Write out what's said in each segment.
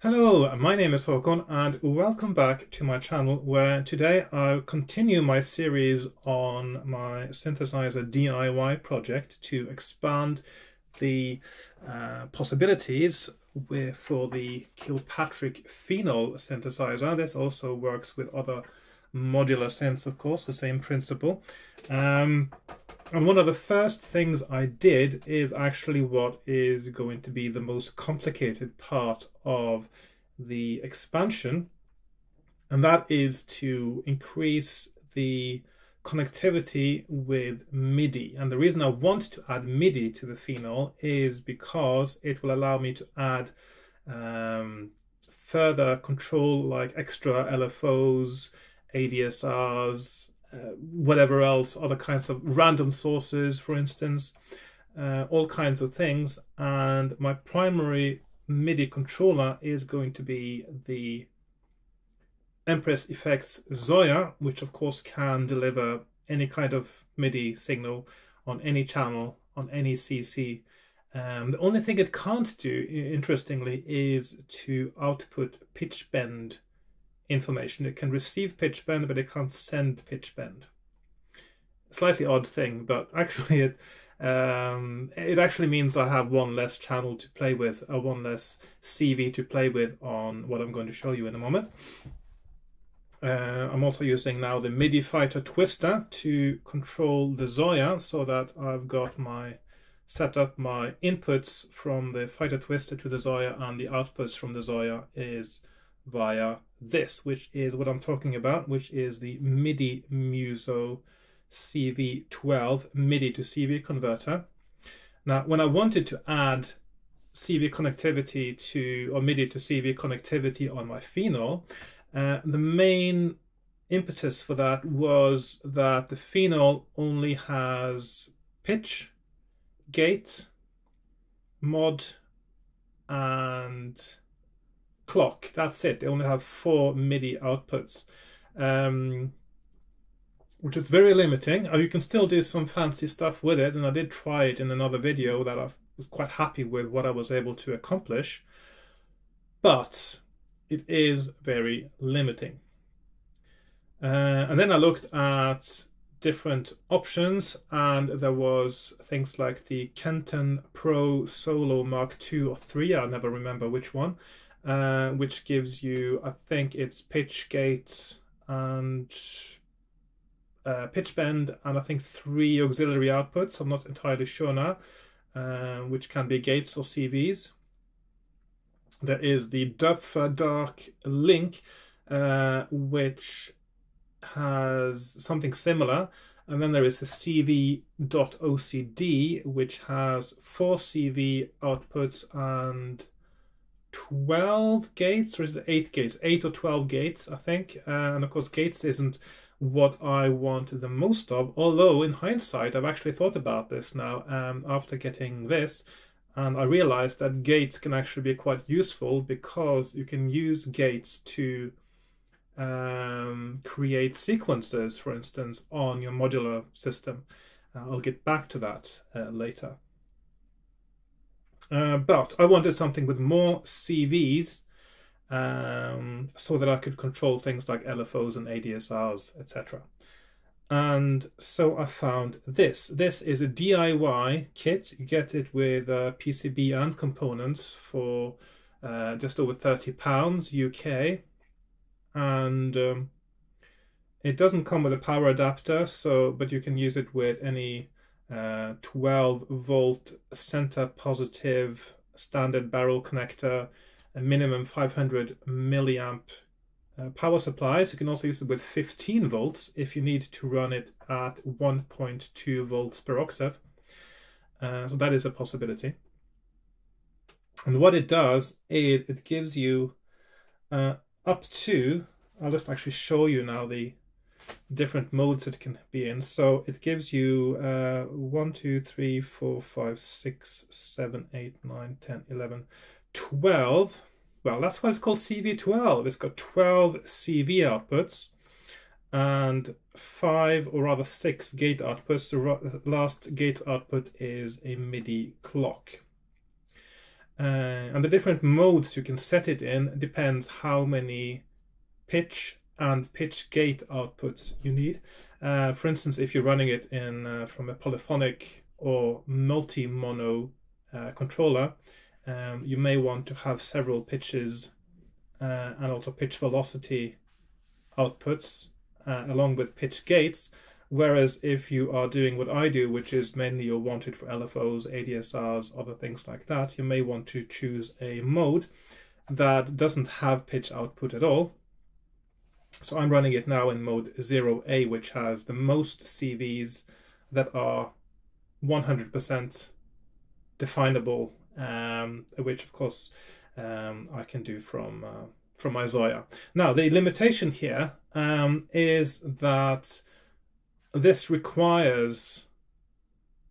Hello, my name is Hakon and welcome back to my channel where today I'll continue my series on my synthesizer DIY project to expand the possibilities for the Kilpatrick phenol synthesizer. This also works with other modular synths, of course, the same principle. And one of the first things I did is actually what is going to be the most complicated part of the expansion, and that is to increase the connectivity with MIDI. And the reason I want to add MIDI to the phenol is because it will allow me to add further control like extra LFOs, ADSRs, whatever else, other kinds of random sources, for instance, all kinds of things. And my primary MIDI controller is going to be the Empress Effects Zoya, which of course can deliver any kind of MIDI signal on any channel, on any CC. The only thing it can't do, interestingly, is to output pitch bend information. It can receive pitch bend, but it can't send pitch bend. Slightly odd thing, but actually it actually means I have one less channel to play with, or one less CV to play with on what I'm going to show you in a moment. I'm also using now the MIDI Fighter Twister to control the Zoya, so that I've got set up my inputs from the Fighter Twister to the Zoya, and the outputs from the Zoya is via this, which is what I'm talking about, which is the MIDIMuso CV12 MIDI to CV converter. Now, when I wanted to add CV connectivity or MIDI to CV connectivity on my phenol, the main impetus for that was that the phenol only has pitch, gate, mod, and clock. That's it. They only have 4 MIDI outputs, which is very limiting. You can still do some fancy stuff with it, and I did try it in another video that I was quite happy with what I was able to accomplish, but it is very limiting. And then I looked at different options, and there was things like the Kenton Pro Solo Mark II or 3, I never remember which one, which gives you, I think it's pitch, gate, and pitch bend, and I think 3 auxiliary outputs. I'm not entirely sure now, which can be gates or CVs. There is the Dupfer Dark Link, which has something similar, and then there is the CV.OCD, which has 4 CV outputs and 12 gates, or is it 8 gates? 8 or 12 gates, I think. And of course, gates isn't what I want the most of, although in hindsight, I've actually thought about this now after getting this, and I realized that gates can actually be quite useful because you can use gates to create sequences, for instance, on your modular system. I'll get back to that later. But I wanted something with more CVs, so that I could control things like LFOs and ADSRs, etc. And so I found this. This is a DIY kit. You get it with PCB and components for just over £30 UK. And it doesn't come with a power adapter, but you can use it with any 12-volt center positive standard barrel connector, a minimum 500 milliamp power supplies. You can also use it with 15 volts if you need to run it at 1.2 volts per octave. So that is a possibility. And what it does is it gives you up to, I'll just actually show you now the different modes it can be in. So it gives you 1, 2, 3, 4, 5, 6, 7, 8, 9, 10, 11, 12. Well, that's why it's called CV12. It's got 12 CV outputs and 5, or rather 6 gate outputs. The last gate output is a MIDI clock. And the different modes you can set it in depends how many pitch and pitch gate outputs you need. For instance, if you're running it in from a polyphonic or multi-mono controller, you may want to have several pitches and also pitch velocity outputs along with pitch gates. Whereas if you are doing what I do, which is mainly you're wanted for LFOs, ADSRs, other things like that, you may want to choose a mode that doesn't have pitch output at all. So I'm running it now in mode 0A, which has the most CVs that are 100% definable, which of course I can do from my Zoya. Now the limitation here is that this requires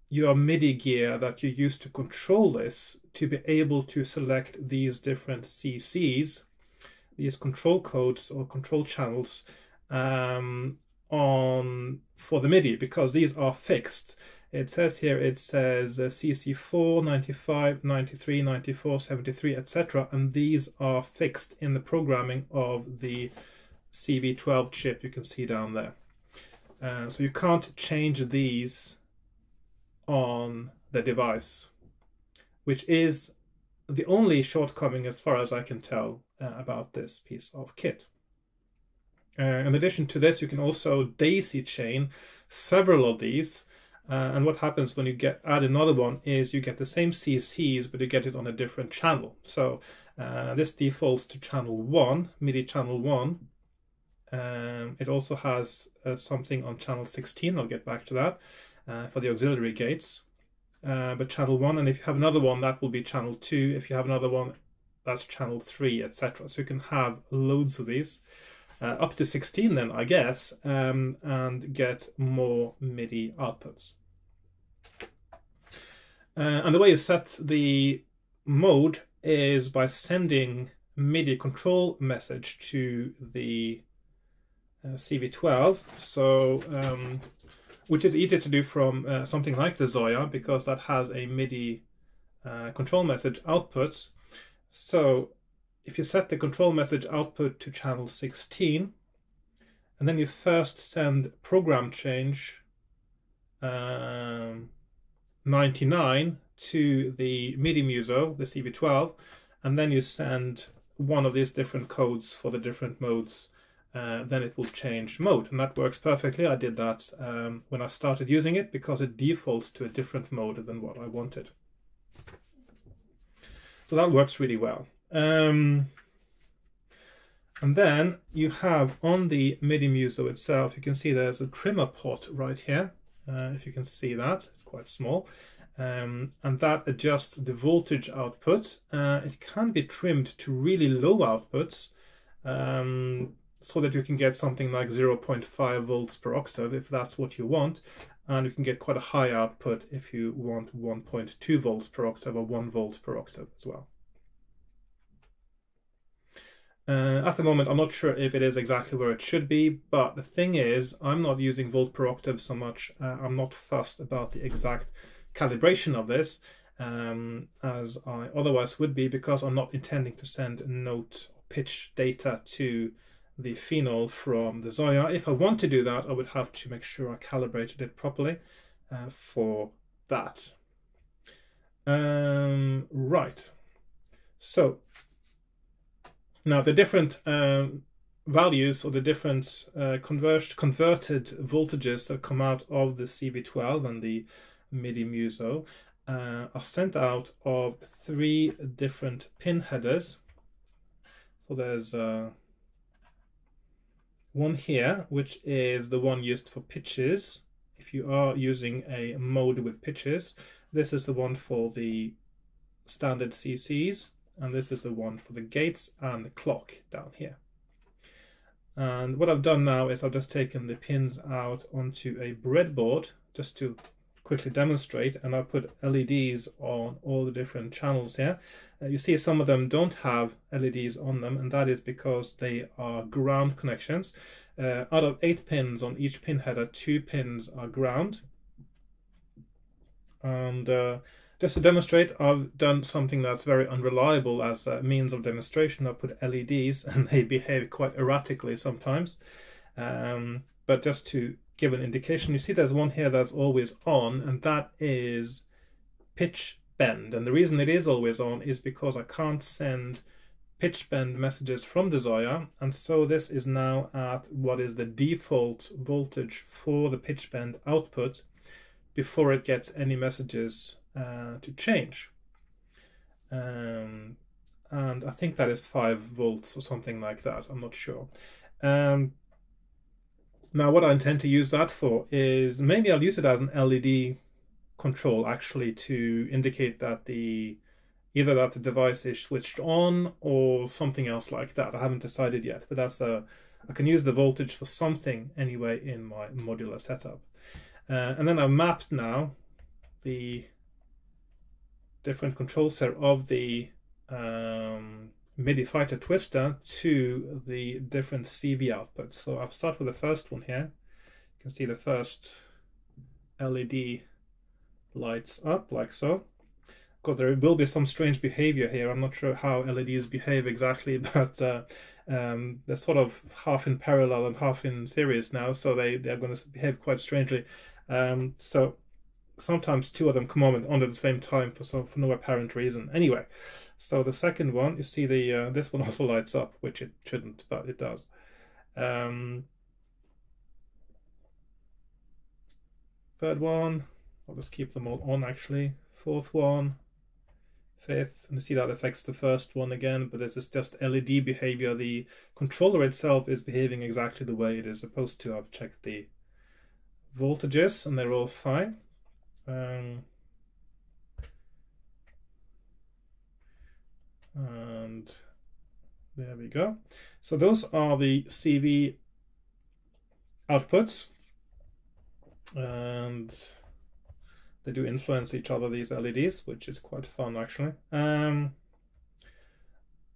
your MIDI gear that you use to control this to be able to select these different CCs, these control codes or control channels for the MIDI, because these are fixed. It says here, it says CC4, 95, 93, 94, 73, etc. And these are fixed in the programming of the CV12 chip you can see down there. So you can't change these on the device, which is the only shortcoming as far as I can tell about this piece of kit. In addition to this, you can also daisy chain several of these, and what happens when you add another one is you get the same CCs, but you get it on a different channel. So this defaults to channel 1, MIDI channel 1. It also has something on channel 16, I'll get back to that, for the auxiliary gates. But channel 1, and if you have another one, that will be channel 2. If you have another one, that's channel 3, etc. So you can have loads of these, up to 16 then, I guess, and get more MIDI outputs. And the way you set the mode is by sending MIDI control message to the CV12, so which is easier to do from something like the Zoya, because that has a MIDI control message output. So if you set the control message output to channel 16, and then you first send program change 99 to the MIDIMuso, the CV12, and then you send one of these different codes for the different modes, then it will change mode, and that works perfectly. I did that when I started using it, because it defaults to a different mode than what I wanted. So that works really well. And then you have on the MIDIMuso itself, you can see there's a trimmer pot right here. If you can see that, it's quite small. And that adjusts the voltage output. It can be trimmed to really low outputs, so that you can get something like 0.5 volts per octave if that's what you want. And you can get quite a high output if you want 1.2 volts per octave or 1 volt per octave as well. At the moment, I'm not sure if it is exactly where it should be, but the thing is, I'm not using volt per octave so much. I'm not fussed about the exact calibration of this, as I otherwise would be, because I'm not intending to send note or pitch data to the phenol from the Zoya. If I want to do that, I would have to make sure I calibrated it properly for that. Right. So now the different values, or the different converted voltages that come out of the CV12 and the MIDIMuso are sent out of 3 different pin headers. So there's one here, which is the one used for pitches. If you are using a mode with pitches, this is the one for the standard CCs, and this is the one for the gates and the clock down here. And what I've done now is I've just taken the pins out onto a breadboard just to quickly demonstrate, and I'll put LEDs on all the different channels here. You see some of them don't have LEDs on them, and that is because they are ground connections. Out of 8 pins on each pin header, 2 pins are ground. And Just to demonstrate, I've done something that's very unreliable as a means of demonstration. I put LEDs and they behave quite erratically sometimes. But just to give an indication, you see there's one here that's always on, and that is pitch bend. And the reason it is always on is because I can't send pitch bend messages from the Zoya, and so this is now at what is the default voltage for the pitch bend output before it gets any messages to change. And I think that is 5 volts or something like that, I'm not sure. Now what I intend to use that for is, maybe I'll use it as an LED control actually, to indicate that either that the device is switched on or something else like that. I haven't decided yet, but I can use the voltage for something anyway in my modular setup. And then I've mapped now the different controls here of the MIDI fighter twister to the different CV outputs. So I'll start with the first one here. You can see the first LED lights up like so. Of course, there will be some strange behavior here. I'm not sure how LEDs behave exactly, but they're sort of half in parallel and half in series now, so they're going to behave quite strangely. So sometimes 2 of them come on at the same time for no apparent reason. Anyway, so the second one, you see this one also lights up, which it shouldn't, but it does. Third one, I'll just keep them all on actually. Fourth one, fifth, and you see that affects the first one again, but this is just LED behavior. The controller itself is behaving exactly the way it is supposed to. I've checked the voltages and they're all fine. And there we go. So those are the CV outputs, and they do influence each other, these LEDs, which is quite fun actually.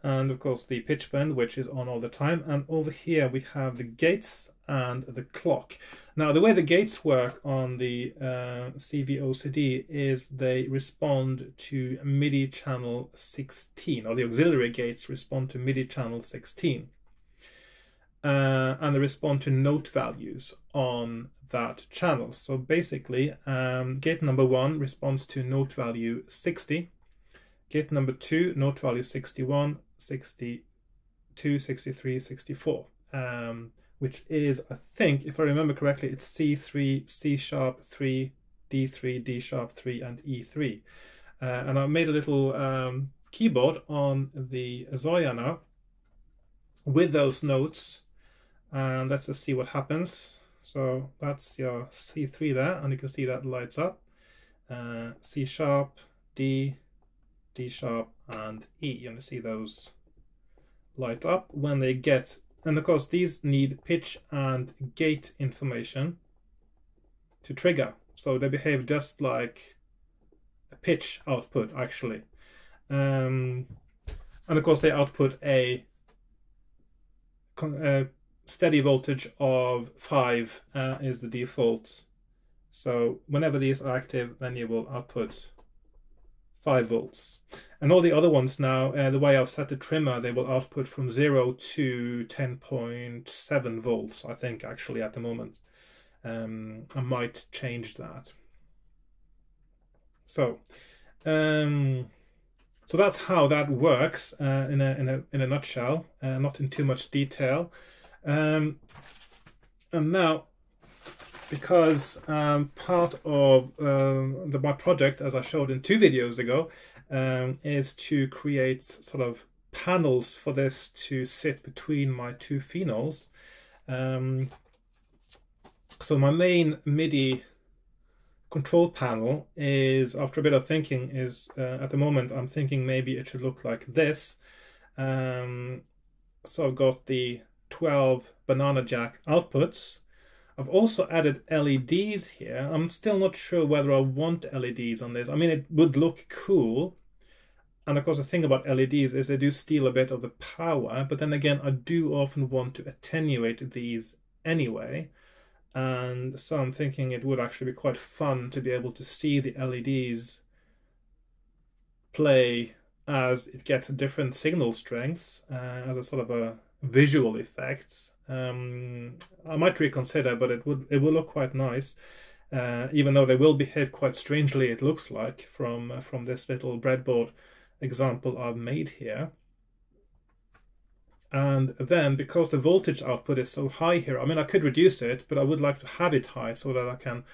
And of course the pitch bend, which is on all the time. And over here we have the gates and the clock. Now the way the gates work on the CV-OCD is they respond to MIDI channel 16, or the auxiliary gates respond to MIDI channel 16. And they respond to note values on that channel. So basically, gate number 1 responds to note value 60. Gate number 2, note value 61, 62, 63, 64. Which is, I think, if I remember correctly, it's C3, C sharp 3, D3, D sharp 3, and E3. And I made a little keyboard on the Zoya now with those notes. And let's just see what happens. So that's your C3 there, and you can see that lights up. C sharp, D, D sharp, and E. You can see those light up when they get, and of course these need pitch and gate information to trigger. So they behave just like a pitch output actually. And of course they output a steady voltage of 5 is the default. So whenever these are active, then you will output 5 volts. And all the other ones now, the way I've set the trimmer, they will output from 0 to 10.7 volts, I think, actually, at the moment. I might change that. So that's how that works in a nutshell, not in too much detail. And now, because part of my project, as I showed in 2 videos ago, is to create sort of panels for this to sit between my 2 phenols. So my main MIDI control panel is, after a bit of thinking, is at the moment I'm thinking maybe it should look like this. So I've got the 12 banana jack outputs. I've also added LEDs here. I'm still not sure whether I want LEDs on this. I mean, it would look cool. And of course, the thing about LEDs is they do steal a bit of the power. But then again, I do often want to attenuate these anyway. And so I'm thinking it would actually be quite fun to be able to see the LEDs play as it gets different signal strengths as a sort of a visual effect. I might reconsider, but it will look quite nice, even though they will behave quite strangely. It looks like from this little breadboard example I've made here. And then because the voltage output is so high here, I mean, I could reduce it, but I would like to have it high so that I can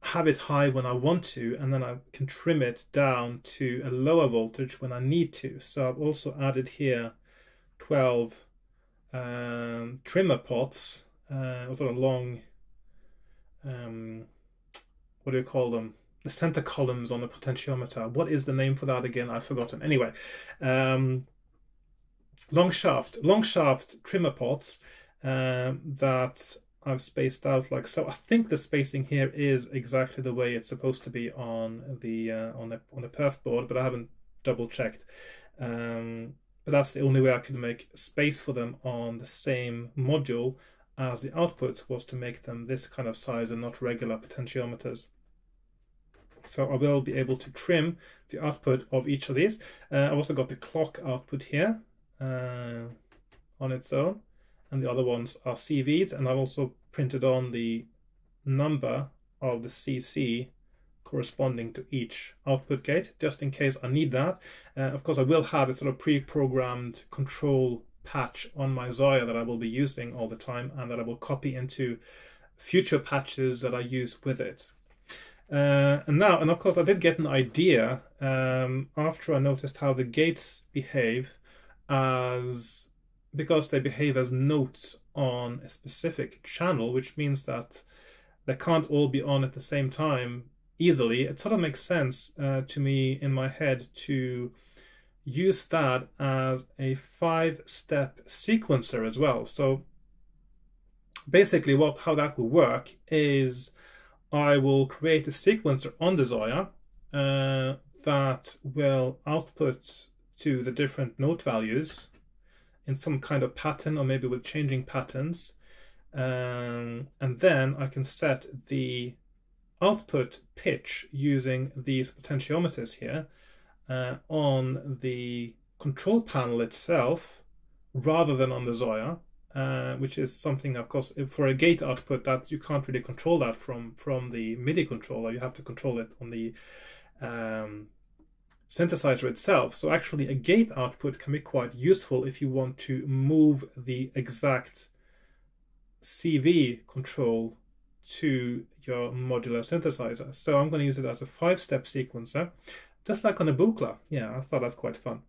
have it high when I want to, and then I can trim it down to a lower voltage when I need to. So I've also added here 12 trimmer pots, sort of long, what do you call them? The center columns on the potentiometer. What is the name for that again? I've forgotten. Anyway, long shaft trimmer pots that I've spaced out like so. I think the spacing here is exactly the way it's supposed to be on the perf board, but I haven't double checked. But that's the only way I could make space for them on the same module as the outputs, was to make them this kind of size and not regular potentiometers. So I will be able to trim the output of each of these. I've also got the clock output here on its own, and the other ones are CVs, and I've also printed on the number of the CC corresponding to each output gate, just in case I need that. Of course, I will have a sort of pre-programmed control patch on my Zoya that I will be using all the time, and that I will copy into future patches that I use with it. And of course, I did get an idea after I noticed how the gates behave, because they behave as notes on a specific channel, which means that they can't all be on at the same time easily. It sort of makes sense to me in my head to use that as a 5-step sequencer as well. So basically how that will work is I will create a sequencer on the Zoya that will output to the different note values in some kind of pattern, or maybe with changing patterns. And then I can set the output pitch using these potentiometers here on the control panel itself rather than on the Zoya, which is something, of course, for a gate output that you can't really control that from the MIDI controller. You have to control it on the synthesizer itself. So actually a gate output can be quite useful if you want to move the exact CV control to your modular synthesizer. So I'm going to use it as a 5-step sequencer, just like on a Buchla. Yeah, I thought that's quite fun.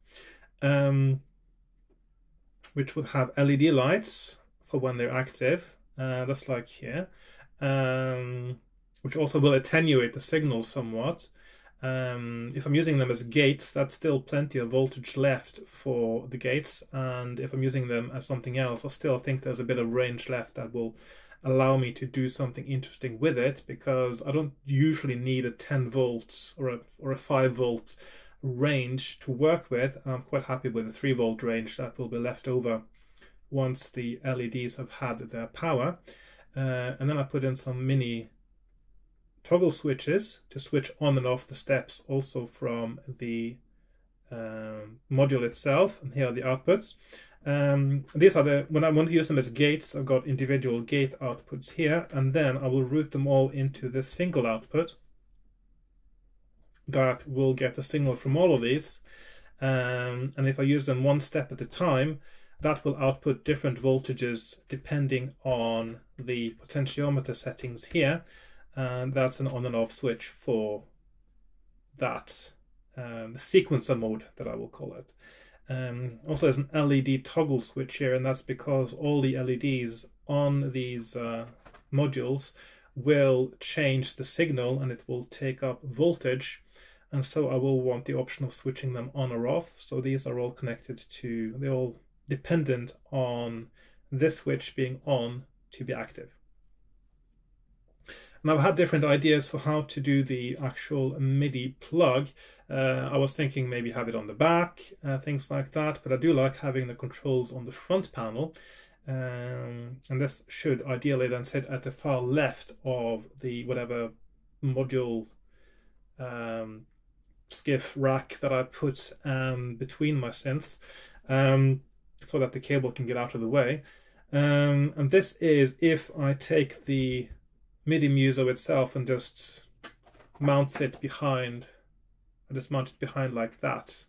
Which would have LED lights for when they're active, just like here, which also will attenuate the signal somewhat. If I'm using them as gates, that's still plenty of voltage left for the gates, and if I'm using them as something else, I still think there's a bit of range left that will allow me to do something interesting with it, because I don't usually need a 10 volts or a 5 volt range to work with. I'm quite happy with the 3 volt range that will be left over once the LEDs have had their power. And then I put in some mini toggle switches to switch on and off the steps also from the module itself, and here are the outputs. These are when I want to use them as gates, I've got individual gate outputs here, and then I will route them all into this single output that will get the signal from all of these. And if I use them one step at a time, that will output different voltages depending on the potentiometer settings here. And that's an on and off switch for that sequencer mode, that I will call it. Also, there's an LED toggle switch here, and that's because all the LEDs on these modules will change the signal, and it will take up voltage, and so I will want the option of switching them on or off. So these are all connected to, they're all dependent on this switch being on to be active. And I've had different ideas for how to do the actual MIDI plug. I was thinking maybe have it on the back, things like that, but I do like having the controls on the front panel. And this should ideally then sit at the far left of the whatever module skiff rack that I put between my synths, so that the cable can get out of the way. And this is if I take the MIDIMuso itself and just mount it behind. I just mount it behind like that.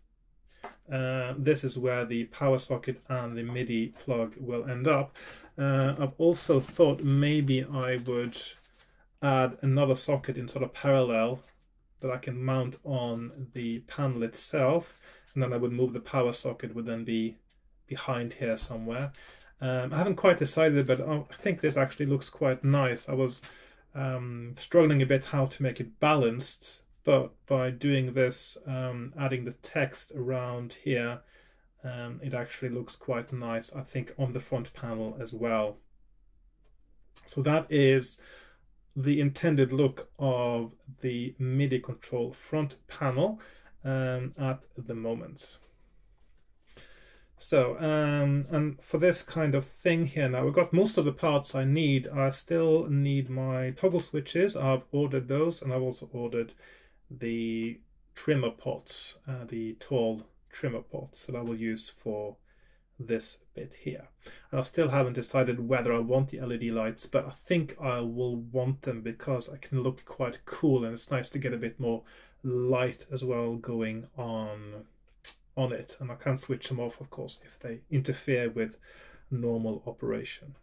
This is where the power socket and the MIDI plug will end up. I've also thought maybe I would add another socket in sort of parallel that I can mount on the panel itself, and then I would move the power socket would then be behind here somewhere. I haven't quite decided, but I think this actually looks quite nice. I was struggling a bit how to make it balanced, but by doing this, adding the text around here, it actually looks quite nice, I think, on the front panel as well. So that is the intended look of the MIDI control front panel at the moment. So, and for this kind of thing here now, we've got most of the parts I need. I still need my toggle switches. I've ordered those, and I've also ordered the trimmer pots, the tall trimmer pots that I will use for this bit here. And I still haven't decided whether I want the LED lights, but I think I will want them because I can look quite cool, and it's nice to get a bit more light as well going on it, and I can switch them off, of course, if they interfere with normal operation.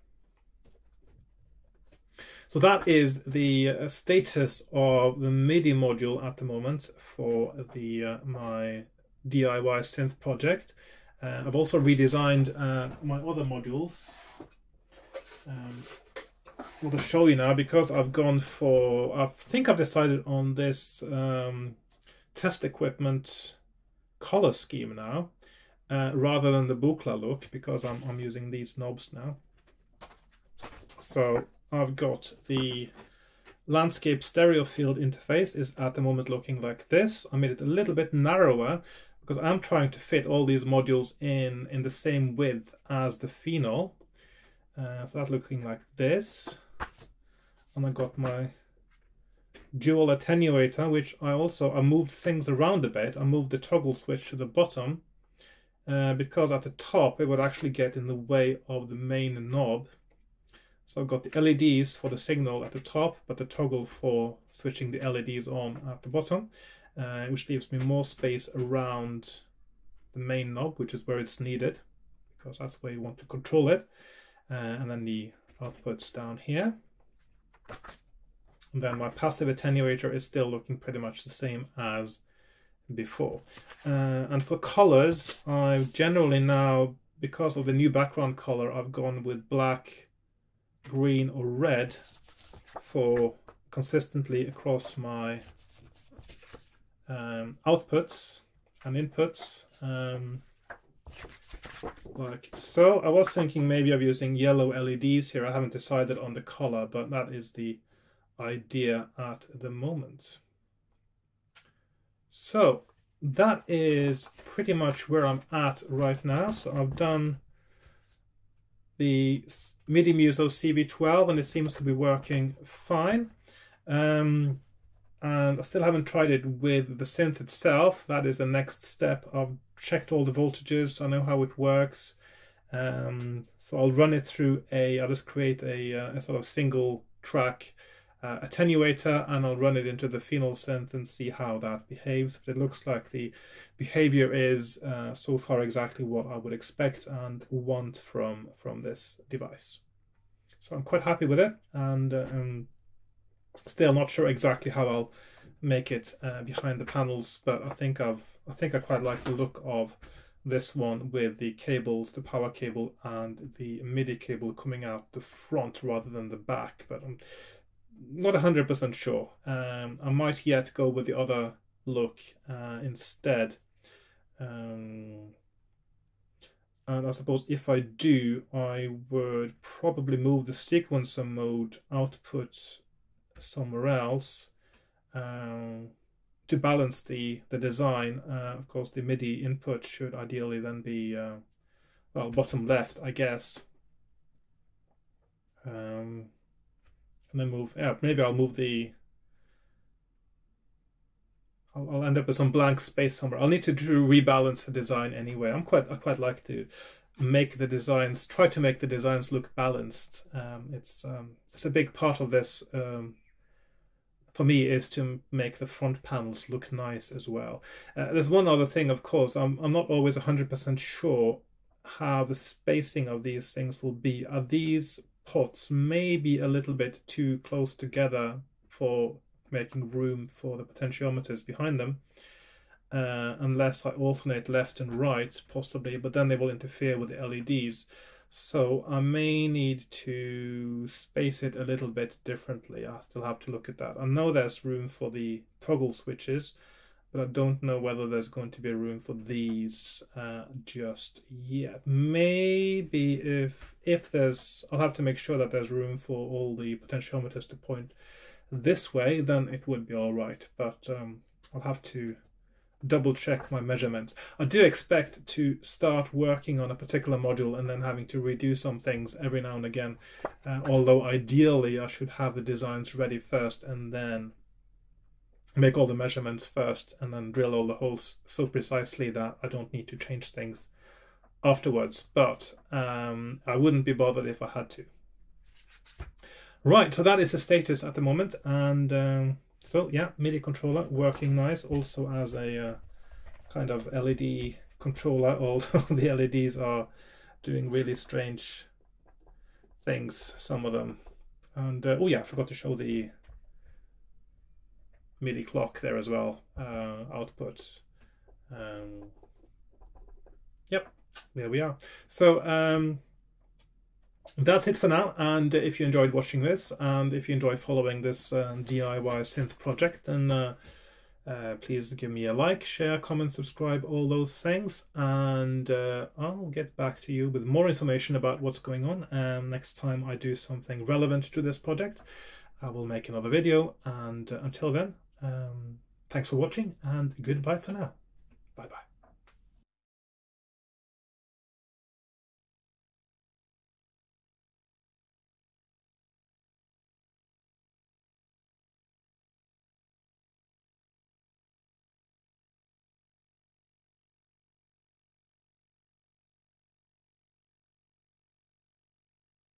So that is the status of the MIDI module at the moment for the my DIY synth project. I've also redesigned my other modules. I'll just show you now, because I've gone for, I think I've decided on this test equipment color scheme now, rather than the Buchla look, because I'm using these knobs now. So I've got the landscape stereo field interface is at the moment looking like this. I made it a little bit narrower because I'm trying to fit all these modules in the same width as the phenol. So that's looking like this. And I got my dual attenuator, which I moved things around a bit. I moved the toggle switch to the bottom because at the top it would actually get in the way of the main knob. So I've got the LEDs for the signal at the top, but the toggle for switching the LEDs on at the bottom, which leaves me more space around the main knob, which is where it's needed, because that's where you want to control it. And then the outputs down here. And then my passive attenuator is still looking pretty much the same as before. And for colors, I've generally now, because of the new background color, I've gone with black, green or red for consistently across my outputs and inputs. Like so. I was thinking maybe of using yellow LEDs here. I haven't decided on the color, but that is the idea at the moment. So that is pretty much where I'm at right now. So I've done the MIDIMuso CV12 and it seems to be working fine. And I still haven't tried it with the synth itself. That is the next step. I've checked all the voltages. I know how it works. So I'll run it through I'll just create a sort of single track attenuator, and I'll run it into the phenol synth and see how that behaves. But it looks like the behavior is so far exactly what I would expect and want from this device. So I'm quite happy with it, and still not sure exactly how I'll make it behind the panels, but I think I quite like the look of this one with the cables, the power cable and the MIDI cable coming out the front rather than the back, but I'm not 100% sure. I might yet go with the other look instead. And I suppose if I do, I would probably move the sequencer mode output somewhere else to balance the design. Of course, the MIDI input should ideally then be well, bottom left, I guess. And then move, yeah, maybe I'll I'll end up with some blank space somewhere. I'll need to rebalance the design anyway. I quite like to make the designs, try to make the designs look balanced. It's a big part of this for me, is to make the front panels look nice as well. There's one other thing, of course. I'm not always 100% sure how the spacing of these things will be. Are these pots maybe a little bit too close together for making room for the potentiometers behind them? Unless I alternate left and right, possibly, but then they will interfere with the LEDs. So I may need to space it a little bit differently. I still have to look at that. I know there's room for the toggle switches, but I don't know whether there's going to be room for these just yet. Maybe if there's, I'll have to make sure that there's room for all the potentiometers to point this way, then it would be all right. But I'll have to double check my measurements. I do expect to start working on a particular module and then having to redo some things every now and again, although ideally I should have the designs ready first and then make all the measurements first and then drill all the holes so precisely that I don't need to change things afterwards. But I wouldn't be bothered if I had to. Right, so that is the status at the moment. And so yeah, MIDI controller working nice, also as a kind of LED controller, although the LEDs are doing really strange things, some of them. And oh yeah, I forgot to show the MIDI clock there as well, output. Yep, there we are. So that's it for now, and if you enjoyed watching this, and if you enjoy following this DIY synth project, then please give me a like, share, comment, subscribe, all those things, and I'll get back to you with more information about what's going on. Next time I do something relevant to this project, I will make another video, and until then, thanks for watching, and goodbye for now. Bye bye.